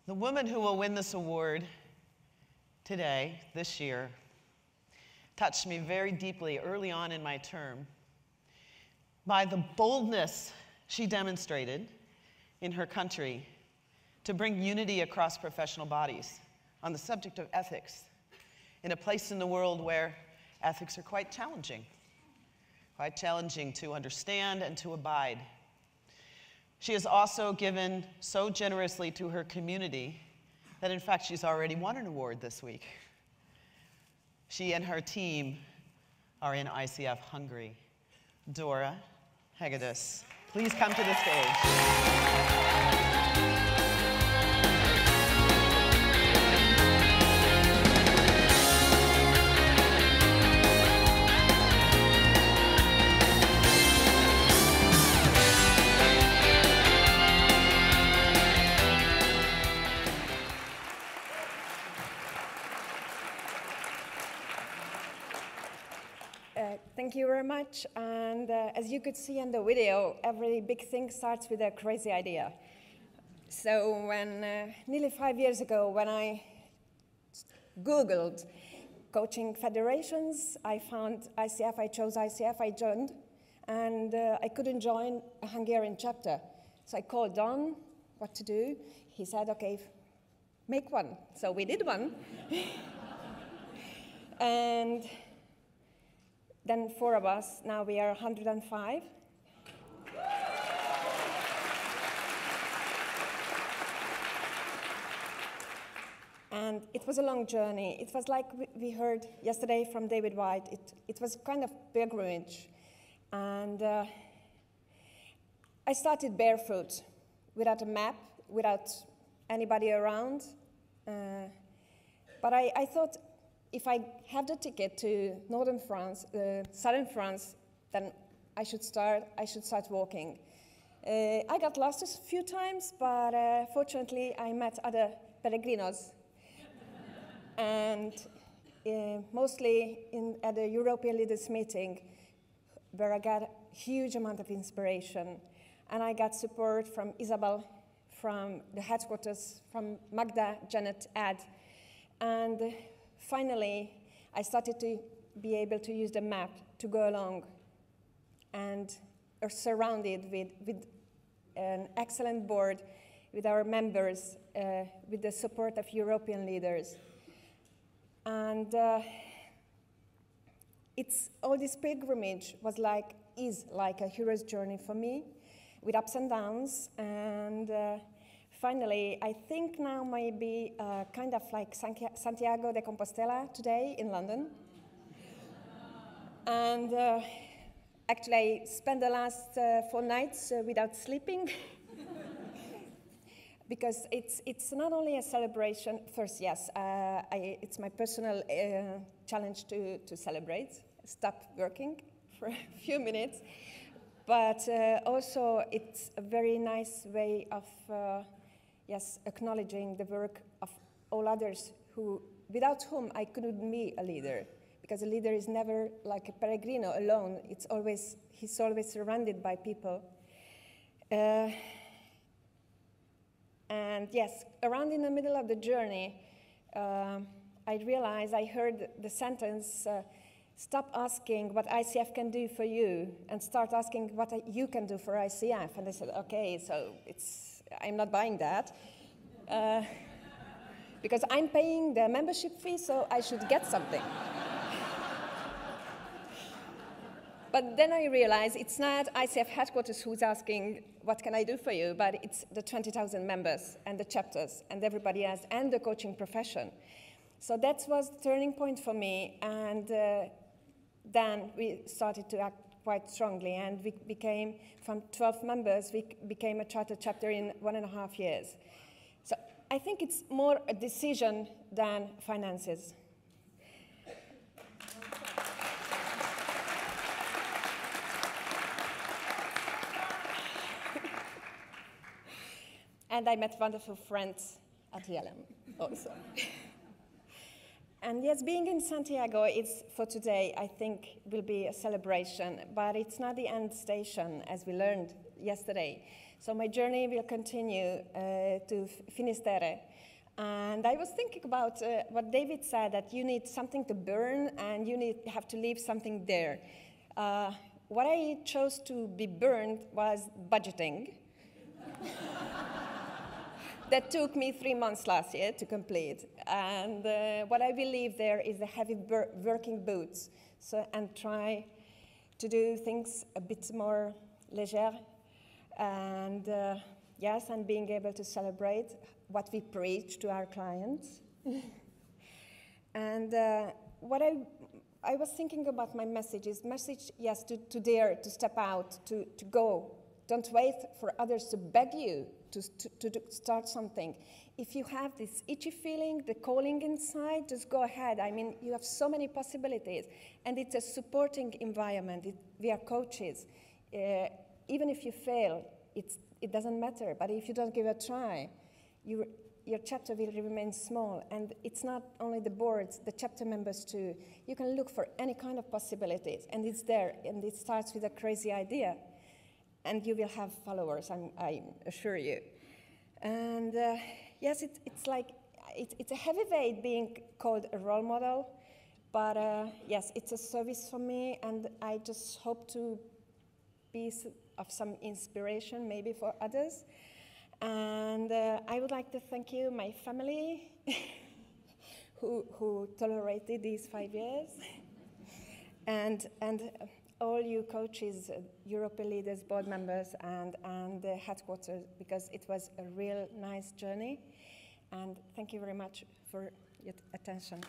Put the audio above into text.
The woman who will win this award today, this year, touched me very deeply early on in my term by the boldness she demonstrated in her country to bring unity across professional bodies on the subject of ethics in a place in the world where ethics are quite challenging to understand and to abide. She has also given so generously to her community that, in fact, she's already won an award this week. She and her team are in ICF Hungary. Dora Hegedus, please come to the stage. Thank you very much. And as you could see in the video, every big thing starts with a crazy idea. So when nearly 5 years ago, when I Googled coaching federations, I found ICF, I chose ICF, I joined, and I couldn't join a Hungarian chapter. So I called Don what to do. He said, okay, make one. So we did one. And then 4 of us, now we are 105. And it was a long journey. It was like we heard yesterday from David White. It was kind of pilgrimage. And I started barefoot, without a map, without anybody around. But I thought, if I have the ticket to northern France, southern France, then I should start walking. I got lost a few times, but fortunately I met other peregrinos. And mostly at the European Leaders Meeting, where I got a huge amount of inspiration. And I got support from Isabel, from the headquarters, from Magda, Janet, Ed. And finally, I started to be able to use the map to go along and are surrounded with an excellent board, with our members, with the support of European leaders. And all this pilgrimage is like a hero's journey for me, with ups and downs. And finally, I think now might be kind of like Santiago de Compostela today in London. And actually, I spent the last 4 nights without sleeping. Because it's not only a celebration. First, yes, it's my personal challenge to celebrate, stop working for a few minutes. But also, it's a very nice way of yes, acknowledging the work of all others without whom I couldn't be a leader, because a leader is never like a peregrino alone. He's always surrounded by people. And yes, around in the middle of the journey, I realized I heard the sentence, stop asking what ICF can do for you and start asking what you can do for ICF. And I said, okay, so I'm not buying that. Because I'm paying the membership fee, so I should get something. But then I realized it's not ICF headquarters who's asking, what can I do for you? But it's the 20,000 members and the chapters and everybody else and the coaching profession. So that was the turning point for me. And then we started to act quite strongly. And we became, from 12 members, we became a charter chapter in 1.5 years. So I think it's more a decision than finances. And I met wonderful friends at ELM also. And yes, being in Santiago, for today, I think, will be a celebration, but it's not the end station, as we learned yesterday. So my journey will continue to Finisterre. And I was thinking about what David said, that you need something to burn and you have to leave something there. What I chose to be burned was budgeting. That took me 3 months last year to complete. And what I will leave there is the heavy working boots, and try to do things a bit more leisure. And yes, and being able to celebrate what we preach to our clients. And what I was thinking about my message, yes, to dare, to step out, to go. Don't wait for others to beg you to start something. If you have this itchy feeling, the calling inside, just go ahead. I mean, you have so many possibilities. And it's a supporting environment. We are coaches. Even if you fail, it doesn't matter. But if you don't give it a try, your chapter will remain small. And it's not only the boards, the chapter members too. You can look for any kind of possibilities. And it's there. And it starts with a crazy idea. And you will have followers, I assure you. And yes, it's a heavy weight being called a role model, but yes, it's a service for me, and I just hope to be of some inspiration maybe for others. And I would like to thank you, my family, who tolerated these 5 years, and all you coaches, European leaders, board members, and the headquarters, because it was a real nice journey. And thank you very much for your attention.